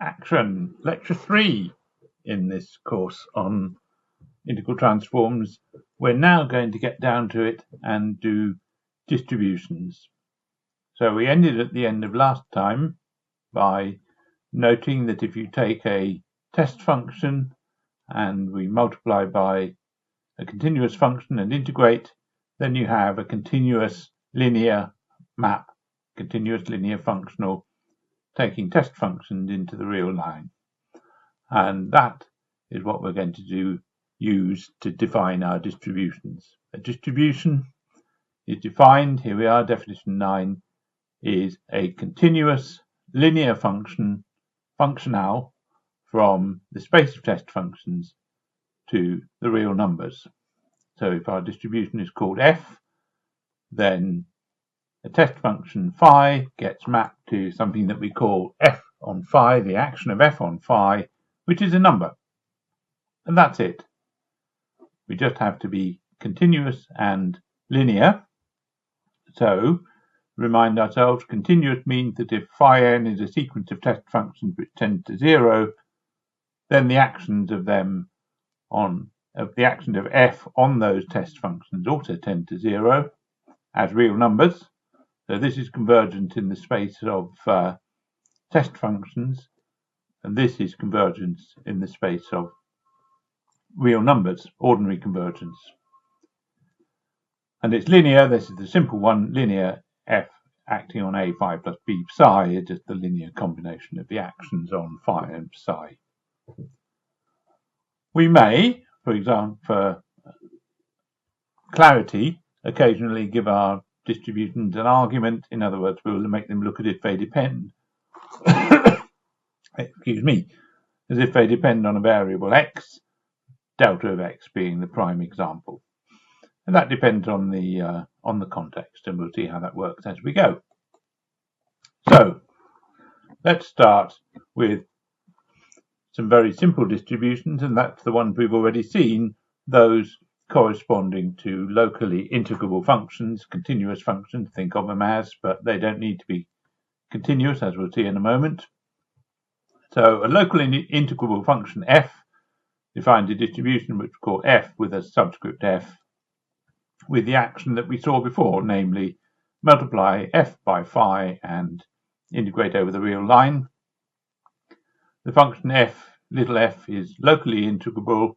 Action, Lecture 3 in this course on integral transforms. We're now going to get down to it and do distributions. So we ended at the end of last time by noting that if you take a test function and we multiply by a continuous function and integrate, then you have a continuous linear map, continuous linear functional, taking test functions into the real line. And that is what we're going to use to define our distributions. A distribution is defined, here we are, definition 9, is a continuous linear functional from the space of test functions to the real numbers. So if our distribution is called f, then a test function phi gets mapped to something that we call f on phi, the action of f on phi, which is a number. And that's it. We just have to be continuous and linear. So remind ourselves, continuous means that if phi n is a sequence of test functions which tend to 0, then the actions of f on those test functions also tend to 0 as real numbers. So this is convergent in the space of test functions, and this is convergence in the space of real numbers, ordinary convergence. And it's linear, this is the simple one, linear f acting on a phi plus b psi is just the linear combination of the actions on phi and psi. We may, for example, for clarity, occasionally give our distributions an argument. In other words, we will make them look as if they depend excuse me, as if they depend on a variable x, delta of x being the prime example. And that depends on the context, and we'll see how that works as we go. So let's start with some very simple distributions, and that's the ones we've already seen, those corresponding to locally integrable functions, continuous functions, think of them as, but they don't need to be continuous, as we'll see in a moment. So a locally integrable function f defines a distribution which we call f with a subscript f with the action that we saw before, namely multiply f by phi and integrate over the real line. The function f, little f, is locally integrable,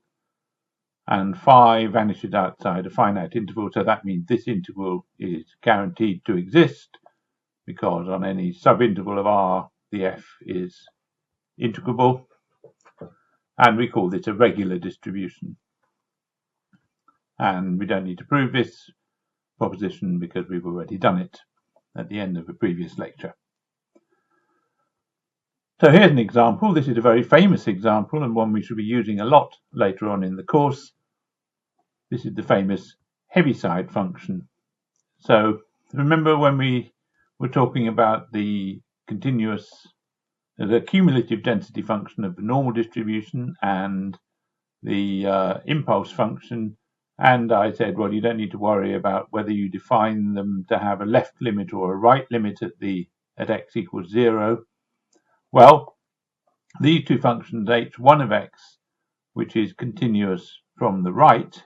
and phi vanishes outside a finite interval, so that means this integral is guaranteed to exist, because on any subinterval of r, the f is integrable, and we call this a regular distribution. And we don't need to prove this proposition because we've already done it at the end of a previous lecture. So here's an example. This is a very famous example and one we should be using a lot later on in the course. This is the famous Heaviside function. So remember when we were talking about the cumulative density function of the normal distribution and the impulse function, and I said, well, you don't need to worry about whether you define them to have a left limit or a right limit at x equals 0. Well, these two functions, h1 of x, which is continuous from the right,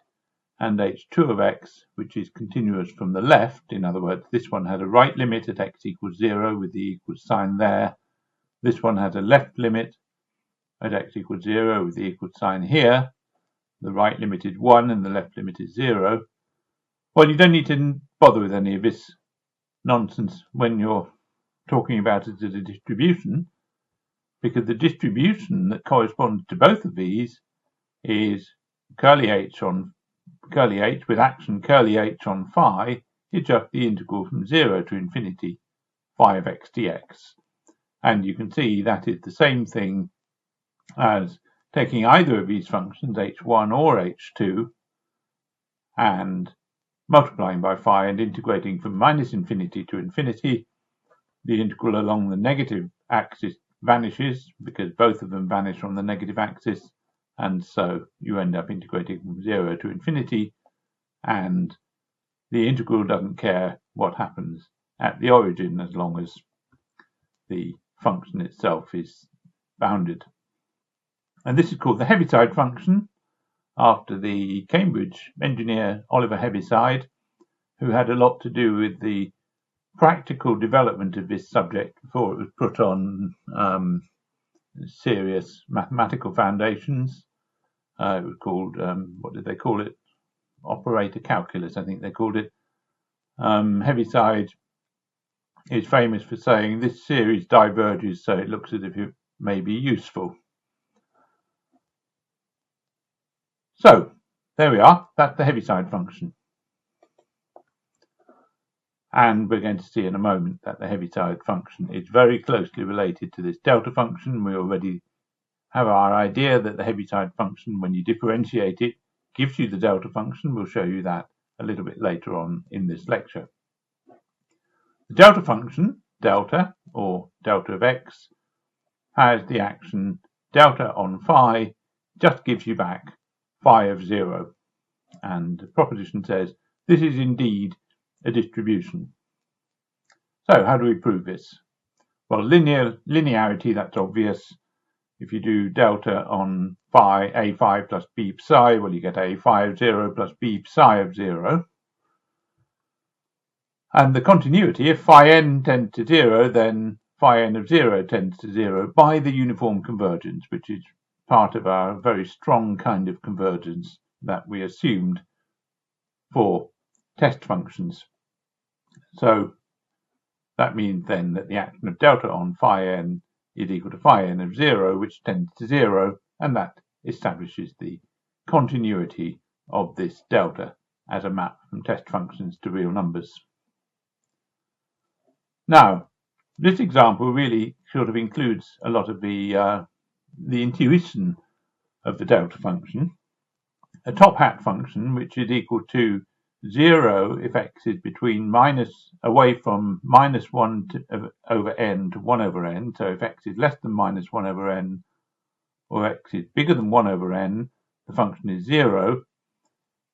and h2 of x, which is continuous from the left. In other words, this one has a right limit at x equals 0 with the equals sign there. This one has a left limit at x equals 0 with the equal sign here. The right limit is 1 and the left limit is 0. Well, you don't need to bother with any of this nonsense when you're talking about it as a distribution, because the distribution that corresponds to both of these is curly h with action curly h on phi is just the integral from 0 to infinity phi of x dx. And you can see that is the same thing as taking either of these functions, h1 or h2, and multiplying by phi and integrating from minus infinity to infinity. The integral along the negative axis vanishes because both of them vanish on the negative axis, and so you end up integrating from 0 to infinity, and the integral doesn't care what happens at the origin as long as the function itself is bounded. And this is called the Heaviside function, after the Cambridge engineer Oliver Heaviside, who had a lot to do with the practical development of this subject before it was put on serious mathematical foundations. It was called, what did they call it? Operator calculus, I think they called it. Heaviside is famous for saying this series diverges, so it looks as if it may be useful. So there we are. That's the Heaviside function. And we're going to see in a moment that the Heaviside function is very closely related to this delta function. We already have our idea that the Heaviside function, when you differentiate it, gives you the delta function. We'll show you that a little bit later on in this lecture. The delta function, delta, or delta of x, has the action delta on phi, just gives you back phi of 0. And the proposition says this is indeed a distribution. So how do we prove this? Well, linearity, that's obvious. If you do delta on phi, a phi plus b psi, well, you get a phi of 0 plus b psi of 0. And the continuity, if phi n tends to 0, then phi n of 0 tends to 0 by the uniform convergence, which is part of our very strong kind of convergence that we assumed for test functions. So that means then that the action of delta on phi n is equal to phi n of 0, which tends to 0, and that establishes the continuity of this delta as a map from test functions to real numbers. Now, this example really sort of includes a lot of the intuition of the delta function. A top hat function, which is equal to 0 if x is between away from minus 1 over n to 1 over n. So if x is less than minus 1 over n, or x is bigger than 1 over n, the function is 0.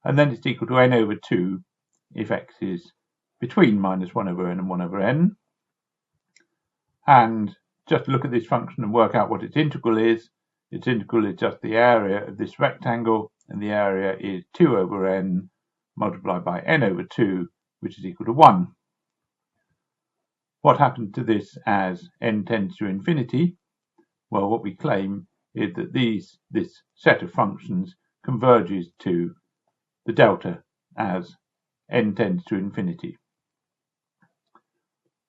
And then it's equal to n over 2 if x is between minus 1 over n and 1 over n. And just look at this function and work out what its integral is. Its integral is just the area of this rectangle, and the area is 2 over n multiplied by n over 2, which is equal to 1. What happens to this as n tends to infinity? Well, what we claim is that this set of functions converges to the delta as n tends to infinity.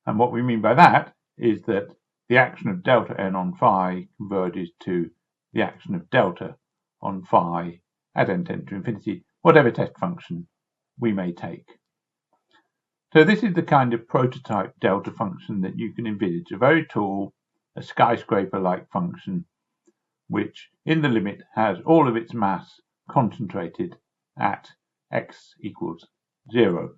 And what we mean by that is that the action of delta n on phi converges to the action of delta on phi as n tends to infinity, whatever test function we may take. So this is the kind of prototype delta function that you can envisage, a very tall, a skyscraper-like function, which in the limit has all of its mass concentrated at x equals 0.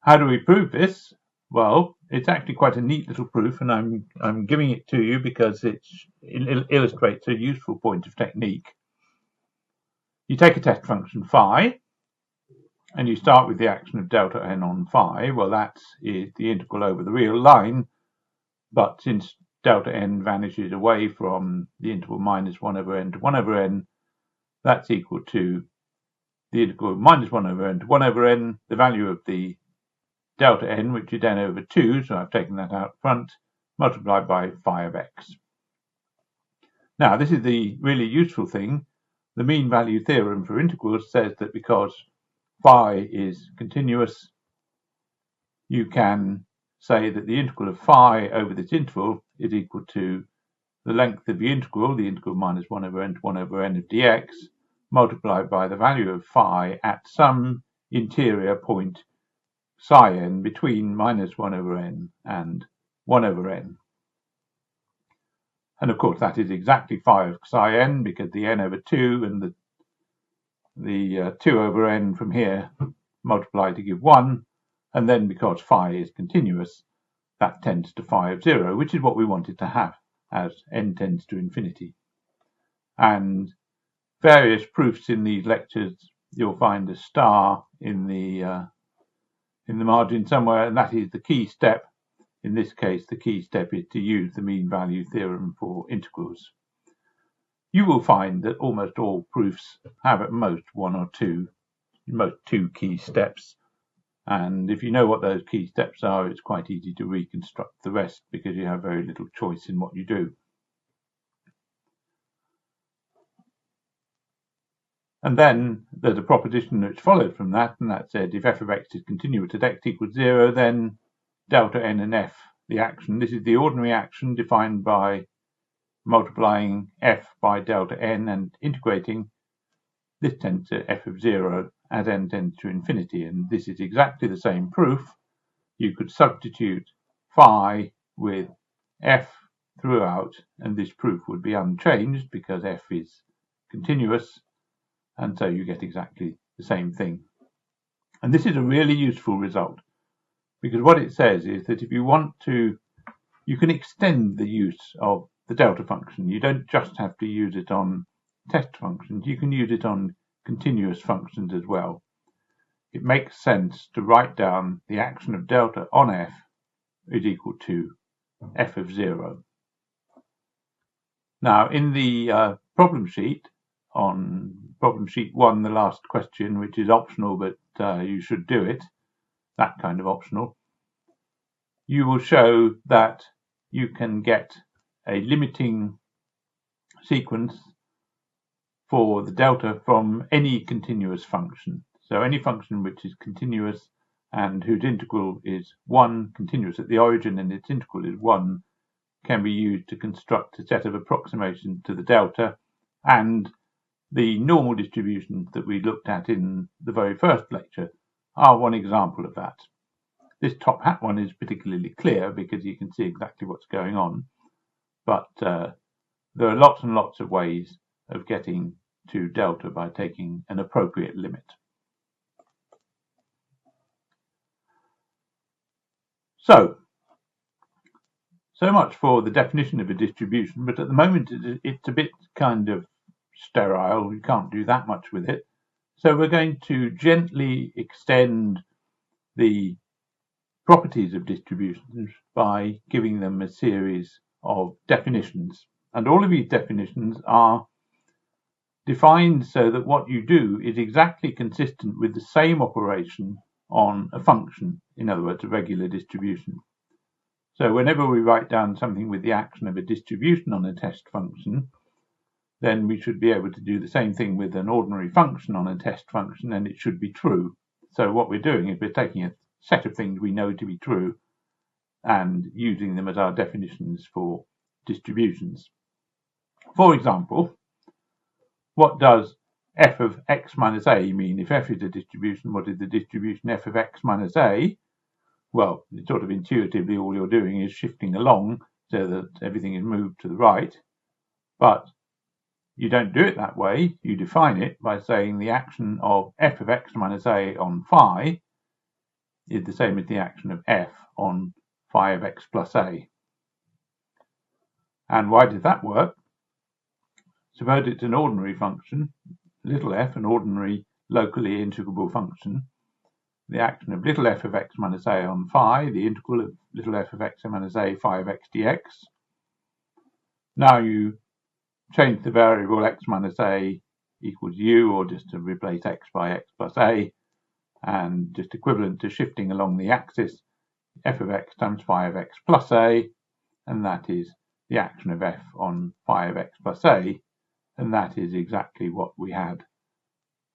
How do we prove this? Well, it's actually quite a neat little proof, and I'm giving it to you because it illustrates a useful point of technique. You take a test function phi, and you start with the action of delta n on phi. Well, that is the integral over the real line, but since delta n vanishes away from the interval minus 1 over n to 1 over n, that's equal to the integral of minus 1 over n to 1 over n, the value of the delta n, which is n over 2, so I've taken that out front, multiplied by phi of x. Now, this is the really useful thing. The mean value theorem for integrals says that because phi is continuous, you can say that the integral of phi over this interval is equal to the length of the integral minus 1 over n to 1 over n of dx, multiplied by the value of phi at some interior point psi n between minus 1 over n and 1 over n. And of course that is exactly phi of psi n, because the n over 2 and the 2 over n from here multiply to give 1, and then because phi is continuous, that tends to phi of 0, which is what we wanted to have as n tends to infinity. And various proofs in these lectures, you'll find a star in the margin somewhere, and that is the key step in this case the key step is to use the mean value theorem for integrals. You will find that almost all proofs have at most one or two key steps, and if you know what those key steps are, it's quite easy to reconstruct the rest because you have very little choice in what you do. And then there's a proposition which followed from that, and that said if f of x is continuous at x equals 0, then delta n and f, the action, this is the ordinary action defined by multiplying f by delta n and integrating, this tends to f of 0 as n tends to infinity, and this is exactly the same proof. You could substitute phi with f throughout, and this proof would be unchanged because f is continuous, and so you get exactly the same thing. And this is a really useful result, because what it says is that if you want to, you can extend the use of the delta function. You don't just have to use it on test functions, you can use it on continuous functions as well. It makes sense to write down the action of delta on f is equal to f of 0. Now in the problem sheet, on problem sheet 1, the last question, which is optional but you should do it, that kind of optional, you will show that you can get a limiting sequence for the delta from any continuous function. So any function which is continuous and whose integral is 1, continuous at the origin, and its integral is 1, can be used to construct a set of approximations to the delta, and the normal distributions that we looked at in the very first lecture are one example of that. This top hat one is particularly clear because you can see exactly what's going on, but there are lots and lots of ways of getting to delta by taking an appropriate limit. So much for the definition of a distribution, but at the moment it's a bit kind of sterile. We can't do that much with it. So we're going to gently extend the properties of distributions by giving them a series of definitions. And all of these definitions are defined so that what you do is exactly consistent with the same operation on a function, in other words, a regular distribution. So whenever we write down something with the action of a distribution on a test function, then we should be able to do the same thing with an ordinary function on a test function, and it should be true. So what we're doing is we're taking a set of things we know to be true and using them as our definitions for distributions. For example, what does f of x minus a mean? If f is a distribution, what is the distribution f of x minus a? Well, sort of intuitively all you're doing is shifting along so that everything is moved to the right, but you don't do it that way. You define it by saying the action of f of x minus a on phi is the same as the action of f on phi of x plus a. And why does that work? Suppose it's an ordinary function, little f, an ordinary locally integrable function. The action of little f of x minus a on phi, the integral of little f of x minus a phi of x dx. Now you change the variable x minus a equals u, or just to replace x by x plus a, and just equivalent to shifting along the axis, f of x times phi of x plus a, and that is the action of f on phi of x plus a, and that is exactly what we had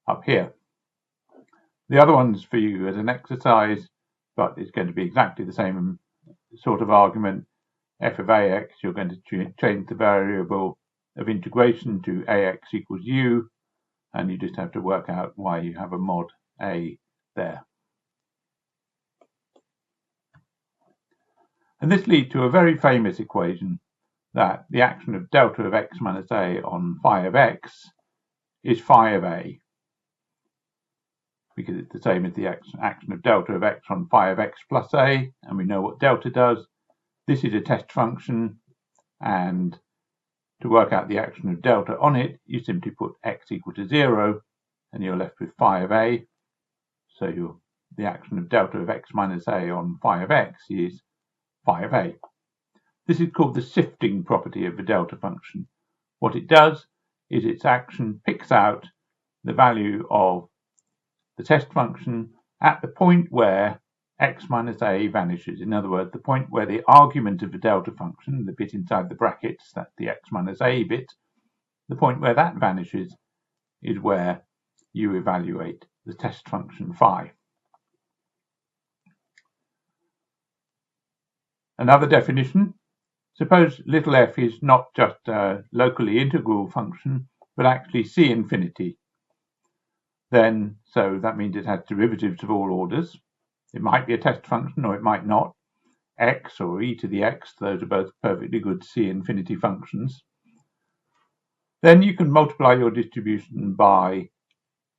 up here. The other one's for you as an exercise, but it's going to be exactly the same sort of argument. F of ax, you're going to change the variable of integration to ax equals u, and you just have to work out why you have a mod a there. And this leads to a very famous equation that the action of delta of x minus a on phi of x is phi of a, because it's the same as the action of delta of x on phi of x plus a, and we know what delta does. This is a test function, and to work out the action of delta on it, you simply put x equal to 0, and you're left with phi of a. So the action of delta of x minus a on phi of x is phi of a. This is called the sifting property of the delta function. What it does is its action picks out the value of the test function at the point where x minus a vanishes. In other words, the point where the argument of the delta function, the bit inside the brackets, that's the x minus a bit, the point where that vanishes is where you evaluate the test function phi. Another definition, suppose little f is not just a locally integral function, but actually c infinity. Then, so that means it has derivatives of all orders. It might be a test function or it might not. X or e to the x, those are both perfectly good c infinity functions. Then you can multiply your distribution by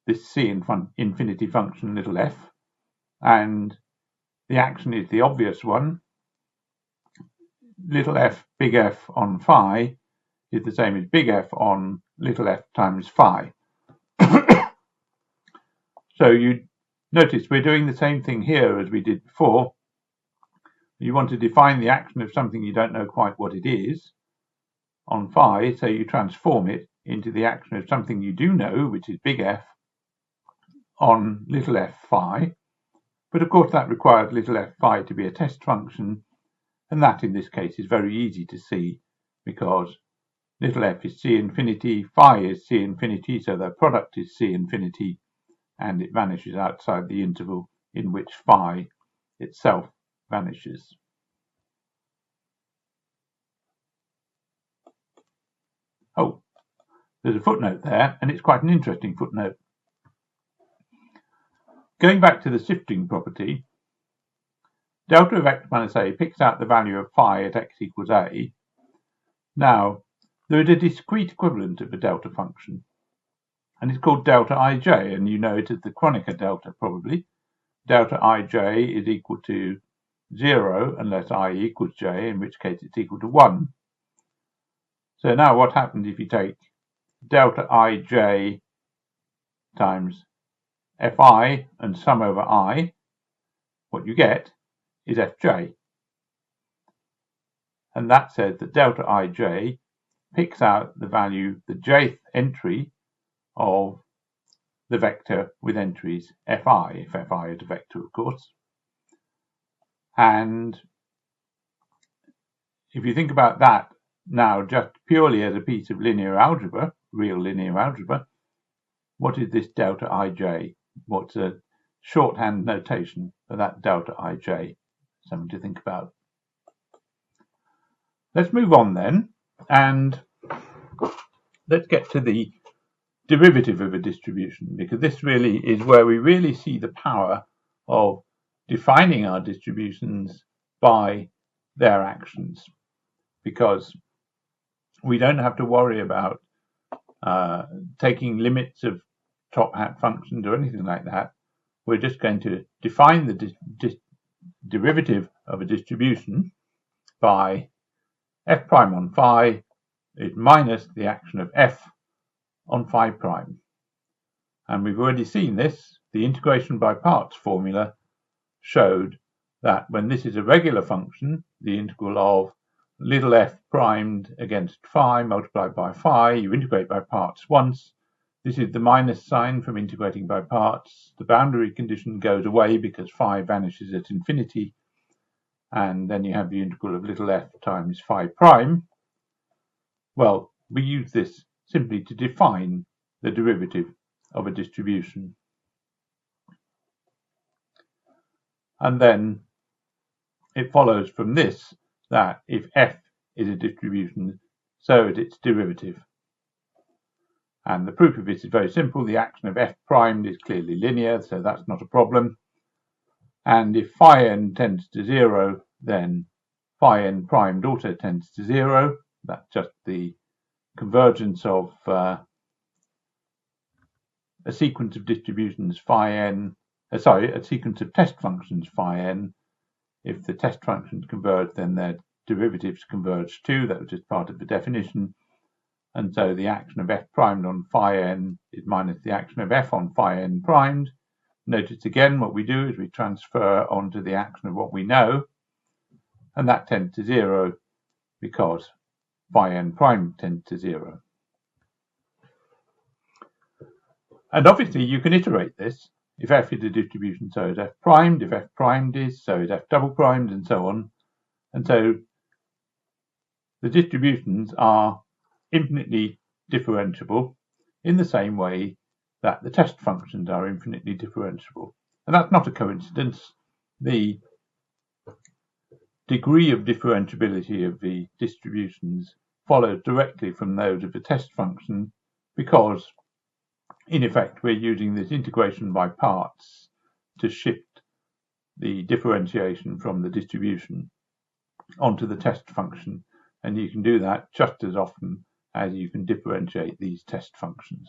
this c infinity function little f, and the action is the obvious one. Little f big F on phi is the same as big F on little f times phi. So you notice we're doing the same thing here as we did before. You want to define the action of something you don't know quite what it is on phi, so you transform it into the action of something you do know, which is big F, on little f phi. But of course that requires little f phi to be a test function, and that in this case is very easy to see because little f is c infinity, phi is c infinity, so their product is c infinity, and it vanishes outside the interval in which phi itself vanishes. Oh, there's a footnote there, and it's quite an interesting footnote. Going back to the sifting property, delta of x minus a picks out the value of phi at x equals a. Now, there is a discrete equivalent of the delta function, and it's called delta ij, and you know it as the Kronecker delta probably. Delta ij is equal to 0 unless I equals j, in which case it's equal to 1. So now what happens if you take delta ij times fi and sum over I? What you get is fj. And that says that delta ij picks out the value, the jth entry of the vector with entries fi, if fi is a vector, of course. And if you think about that now just purely as a piece of linear algebra, real linear algebra, what is this delta ij? What's a shorthand notation for that delta ij? Something to think about. Let's move on then, and let's get to the derivative of a distribution, because this really is where we really see the power of defining our distributions by their actions, because we don't have to worry about taking limits of top hat functions or anything like that. We're just going to define the derivative of a distribution by f prime on phi is minus the action of f on phi prime. And we've already seen this. The integration by parts formula showed that when this is a regular function, the integral of little f primed against phi multiplied by phi, you integrate by parts once. This is the minus sign from integrating by parts. The boundary condition goes away because phi vanishes at infinity. And then you have the integral of little f times phi prime. Well, we use this simply to define the derivative of a distribution. And then it follows from this that if f is a distribution, so is its derivative. And the proof of this is very simple. The action of f primed is clearly linear, so that's not a problem. And if phi n tends to 0, then phi n primed also tends to 0. That's just the convergence of a sequence of distributions phi n, a sequence of test functions phi n. If the test functions converge, then their derivatives converge too. That was just part of the definition. And so the action of f primed on phi n is minus the action of f on phi n primed. Notice again what we do is we transfer onto the action of what we know. and that tends to 0 because phi n prime tends to 0. And obviously you can iterate this. If f is a distribution, so is f primed. If f primed is, so is f double primed, and so on. And so the distributions are infinitely differentiable in the same way that the test functions are infinitely differentiable. And that's not a coincidence. The degree of differentiability of the distributions follows directly from those of the test function, because in effect we're using this integration by parts to shift the differentiation from the distribution onto the test function, and you can do that just as often as you can differentiate these test functions.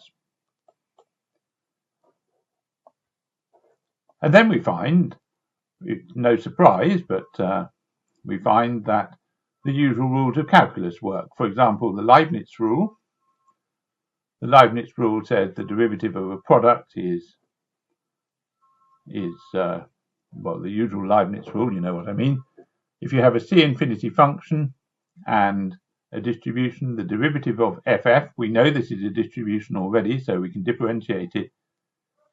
And then we find, it's no surprise, but we find that the usual rules of calculus work. For example, the Leibniz rule. The Leibniz rule says the derivative of a product is well, the usual Leibniz rule, you know what I mean. If you have a C infinity function and a distribution, the derivative of ff, we know this is a distribution already, so we can differentiate it.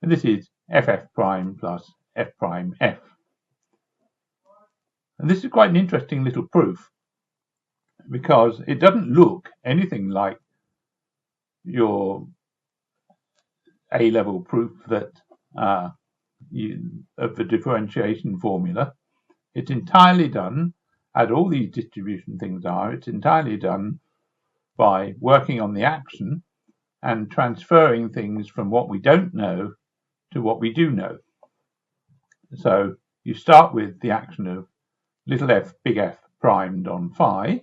And this is ff prime plus f prime f. And this is quite an interesting little proof, because it doesn't look anything like your A-level proof that of the differentiation formula. It's entirely done, as all these distribution things are, it's entirely done by working on the action and transferring things from what we don't know to what we do know. So you start with the action of little f, big F primed on phi.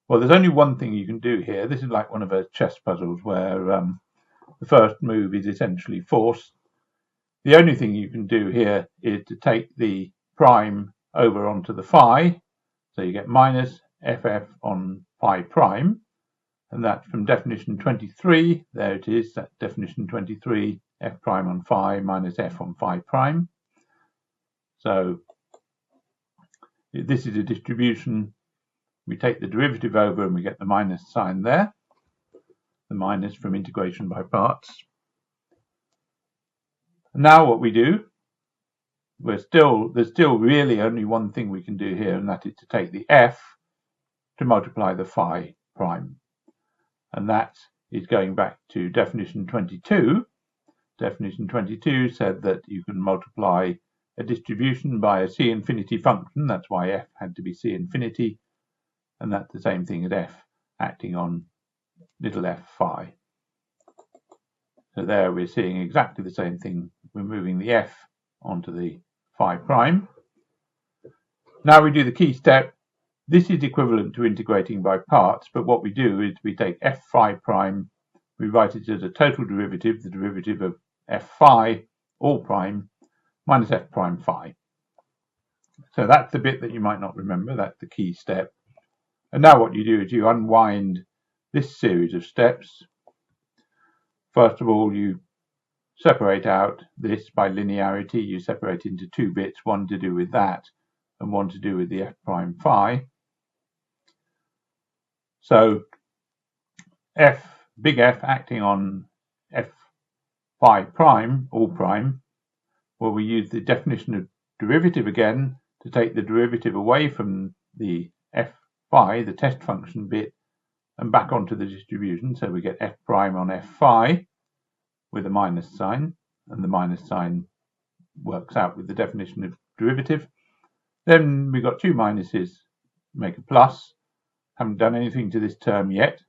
Well, there's only one thing you can do here. This is like one of those chess puzzles where the first move is essentially force. The only thing you can do here is to take the prime over onto the phi, so you get minus ff on phi prime, and that's from definition 23. There it is, that's definition 23, f prime on phi minus f on phi prime. So this is a distribution. We take the derivative over and we get the minus sign there, the minus from integration by parts. Now what we do, there's still really only one thing we can do here, and that is to take the f to multiply the phi prime. And that is going back to definition 22. Definition 22 said that you can multiply a distribution by a C infinity function. That's why f had to be C infinity. And that's the same thing as f acting on little f phi. So there we're seeing exactly the same thing. We're moving the f onto the phi prime. Now we do the key step. This is equivalent to integrating by parts, but what we do is we take f phi prime, we write it as a total derivative, the derivative of f phi, all prime, minus f prime phi. So that's the bit that you might not remember, that's the key step. And now what you do is you unwind this series of steps. First of all, you separate out this by linearity. You separate into two bits, one to do with that and one to do with the f prime phi. So big F acting on f phi prime, all prime, well, we use the definition of derivative again to take the derivative away from the f phi, the test function bit, and back onto the distribution. So we get f prime on f phi with a minus sign, and the minus sign works out with the definition of derivative. Then we've got two minuses, make a plus. Haven't done anything to this term yet.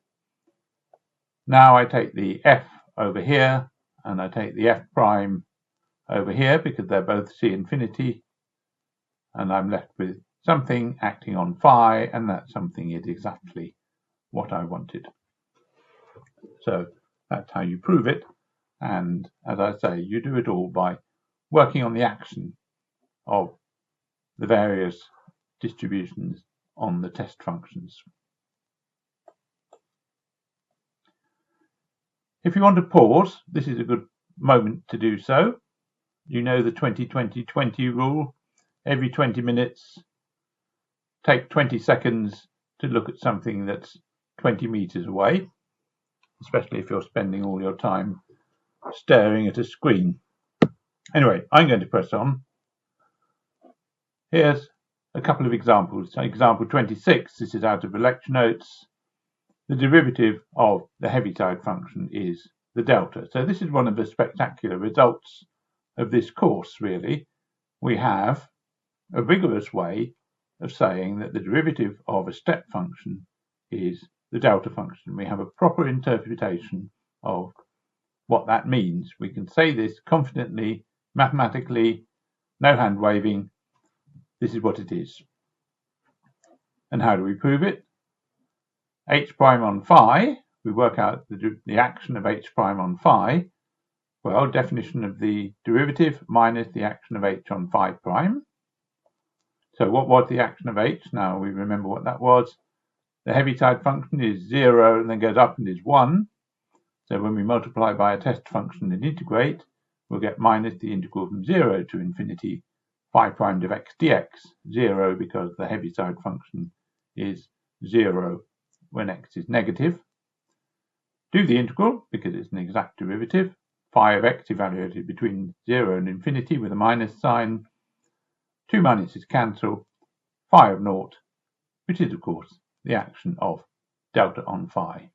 Now I take the f over here, and I take the f prime over here because they're both C infinity, and I'm left with something acting on phi, and that something is exactly what I wanted. So that's how you prove it. And as I say, you do it all by working on the action of the various distributions on the test functions. If you want to pause, this is a good moment to do so. You know the 20-20-20 rule. Every 20 minutes, take 20 seconds to look at something that's 20 meters away, especially if you're spending all your time staring at a screen. Anyway, I'm going to press on. Here's a couple of examples. Example 26, this is out of the lecture notes. The derivative of the Heaviside function is the delta. So this is one of the spectacular results of this course, really. We have a rigorous way of saying that the derivative of a step function is the delta function. We have a proper interpretation of what that means. We can say this confidently, mathematically, no hand waving. This is what it is. And how do we prove it? H prime on phi, we work out the action of H prime on phi. Well, definition of the derivative minus the action of H on phi prime. So what was the action of H? Now we remember what that was. The Heaviside function is 0 and then goes up and is 1. So when we multiply by a test function and integrate, we'll get minus the integral from 0 to infinity phi prime of x dx. 0 because the Heaviside function is 0 when x is negative. Do the integral because it's an exact derivative. Phi of x evaluated between 0 and infinity with a minus sign. Two minuses cancel. Phi of 0, which is of course the action of delta on phi.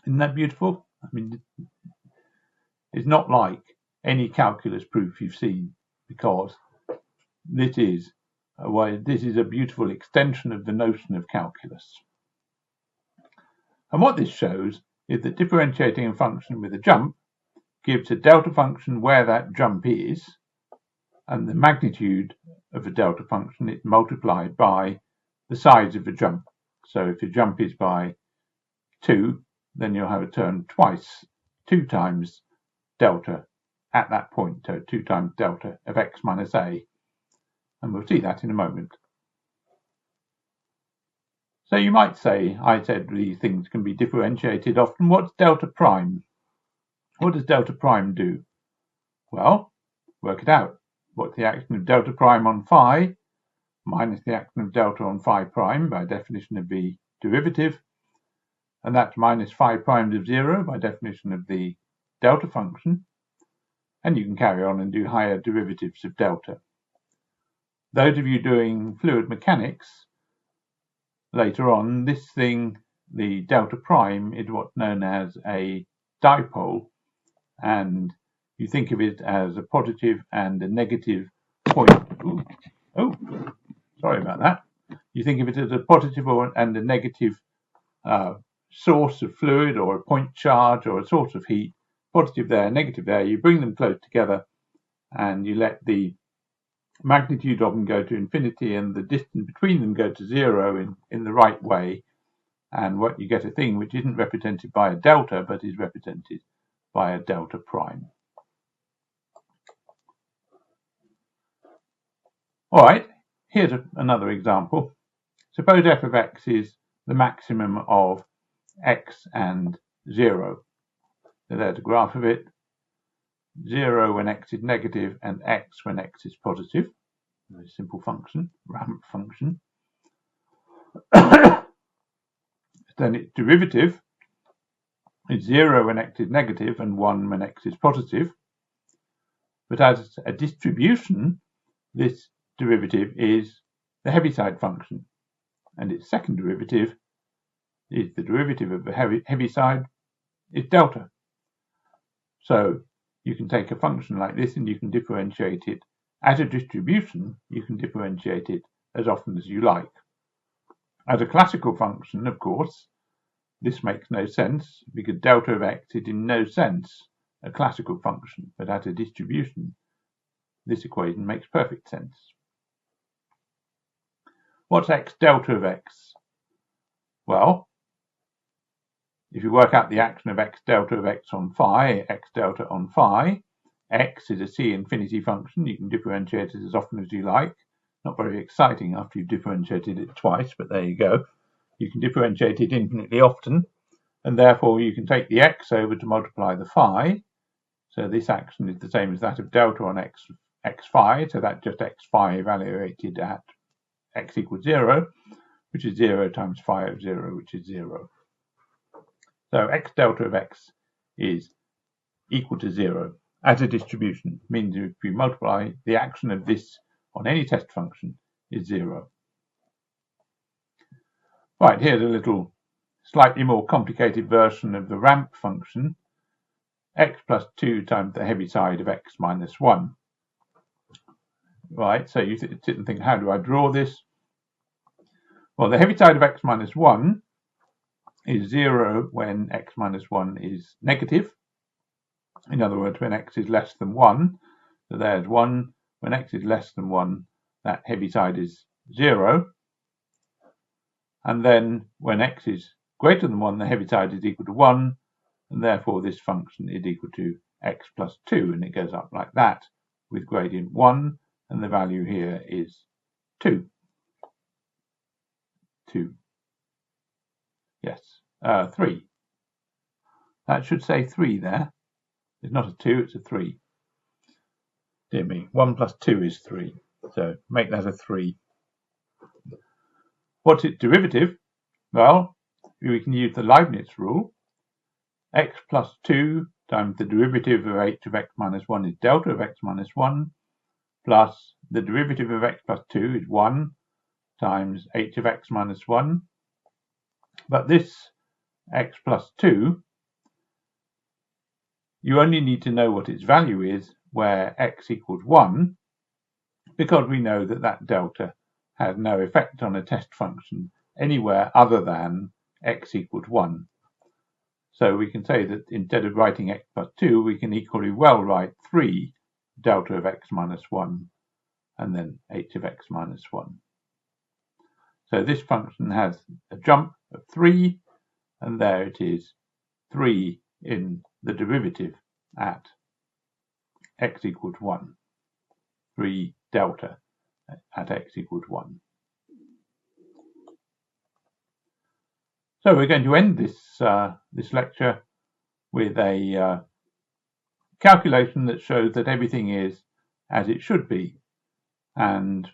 Isn't that beautiful? I mean, it's not like any calculus proof you've seen, because this is a beautiful extension of the notion of calculus. And what this shows is that differentiating a function with a jump gives a delta function where that jump is, and the magnitude of a delta function is multiplied by the size of the jump. So if your jump is by 2, then you'll have a term twice, 2 times delta at that point, so 2 times delta of x minus a. And we'll see that in a moment. So you might say, I said these things can be differentiated often. What's delta prime? What does delta prime do? Well, work it out. What's the action of delta prime on phi minus the action of delta on phi prime by definition of the derivative? And that's minus phi prime of 0 by definition of the delta function. And you can carry on and do higher derivatives of delta. Those of you doing fluid mechanics, later on, this thing, the delta prime, is what's known as a dipole, and you think of it as a positive and a negative point. Sorry about that. You think of it as a positive and a negative source of fluid, or a point charge, or a source of heat. Positive there, negative there. You bring them close together, and you let the magnitude of them go to infinity and the distance between them go to 0 in the right way, and what you get a thing which isn't represented by a delta but is represented by a delta prime. Alright, here's another example. Suppose f of x is the maximum of x and 0. So there's a graph of it. 0 when x is negative and x when x is positive. Very simple function, ramp function. Then its derivative is 0 when x is negative and 1 when x is positive. But as a distribution, this derivative is the Heaviside function, and its second derivative is the derivative of the Heaviside is delta. So you can take a function like this and you can differentiate it. As a distribution, you can differentiate it as often as you like. As a classical function, of course, this makes no sense because delta of x is in no sense a classical function, but as a distribution, this equation makes perfect sense. What's x delta of x? Well, if you work out the action of x delta of x on phi, x delta on phi, x is a C infinity function. You can differentiate it as often as you like. Not very exciting after you've differentiated it twice, but there you go. You can differentiate it infinitely often, and therefore you can take the x over to multiply the phi. So this action is the same as that of delta on x phi, so that's just x phi evaluated at x equals 0, which is 0 times phi of 0, which is 0. So x delta of x is equal to 0 as a distribution. It means if you multiply the action of this on any test function is 0. Right, here's a little slightly more complicated version of the ramp function, x plus 2 times the heavy side of x minus 1. Right, so you sit and think, how do I draw this? Well, the heavy side of x minus 1 is 0 when x minus 1 is negative. In other words, when x is less than 1. So there's 1. When x is less than 1, that heavy side is 0. And then when x is greater than 1, the heavy side is equal to 1. And therefore, this function is equal to x plus 2. And it goes up like that with gradient 1. And the value here is 2. 2. Yes, 3. That should say 3 there. It's not a 2, it's a 3. Dear me, 1 plus 2 is 3. So make that a 3. What's its derivative? Well, we can use the Leibniz rule. X plus 2 times the derivative of h of x minus 1 is delta of x minus 1, plus the derivative of x plus 2 is 1 times h of x minus 1. But this x plus 2, you only need to know what its value is where x equals 1, because we know that that delta has no effect on a test function anywhere other than x equals 1. So we can say that instead of writing x plus 2, we can equally well write 3 delta of x minus 1 and then h of x minus 1. So this function has a jump of 3, and there it is, 3 in the derivative at x equals 1. 3 delta at x equals 1. So we're going to end this lecture with a calculation that shows that everything is as it should be. And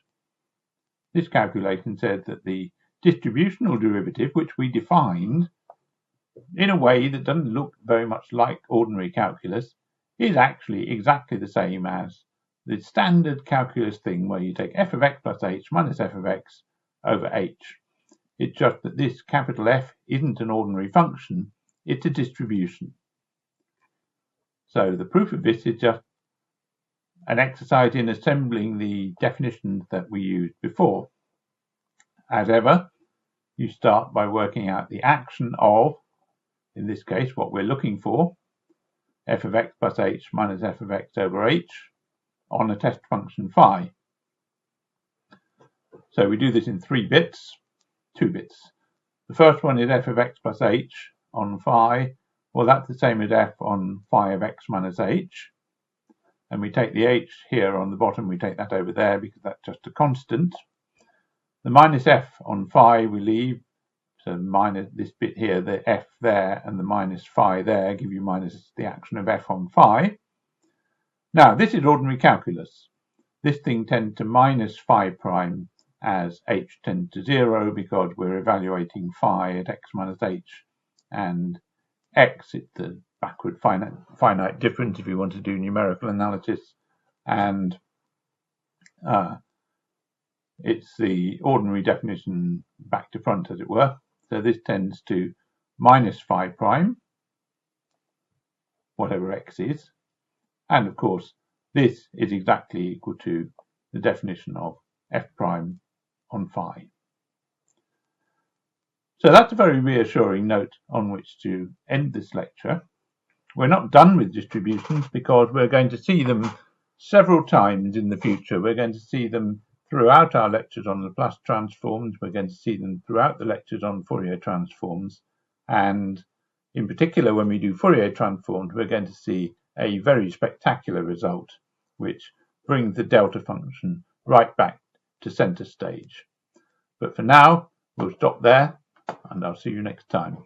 this calculation said that the distributional derivative, which we defined in a way that doesn't look very much like ordinary calculus, is actually exactly the same as the standard calculus thing where you take f of x plus h minus f of x over h. It's just that this capital F isn't an ordinary function, it's a distribution. So the proof of this is just an exercise in assembling the definitions that we used before. As ever, you start by working out the action of, in this case, what we're looking for, f of x plus h minus f of x over h on a test function phi. So we do this in 3 bits, 2 bits. The first one is f of x plus h on phi. Well, that's the same as f on phi of x minus h. And we take the h here on the bottom, we take that over there because that's just a constant. The minus f on phi we leave, so minus this bit here, the f there, and the minus phi there give you minus the action of f on phi. Now, this is ordinary calculus. This thing tends to minus phi prime as h tends to 0 because we're evaluating phi at x minus h, and x, it's the backward finite difference if you want to do numerical analysis, and it's the ordinary definition back to front, as it were. So this tends to minus phi prime, whatever x is, and of course this is exactly equal to the definition of f prime on phi. So that's a very reassuring note on which to end this lecture. We're not done with distributions because we're going to see them several times in the future. We're going to see them throughout our lectures on Laplace transforms. We're going to see them throughout the lectures on Fourier transforms. And in particular, when we do Fourier transforms, we're going to see a very spectacular result, which brings the delta function right back to center stage. But for now, we'll stop there, and I'll see you next time.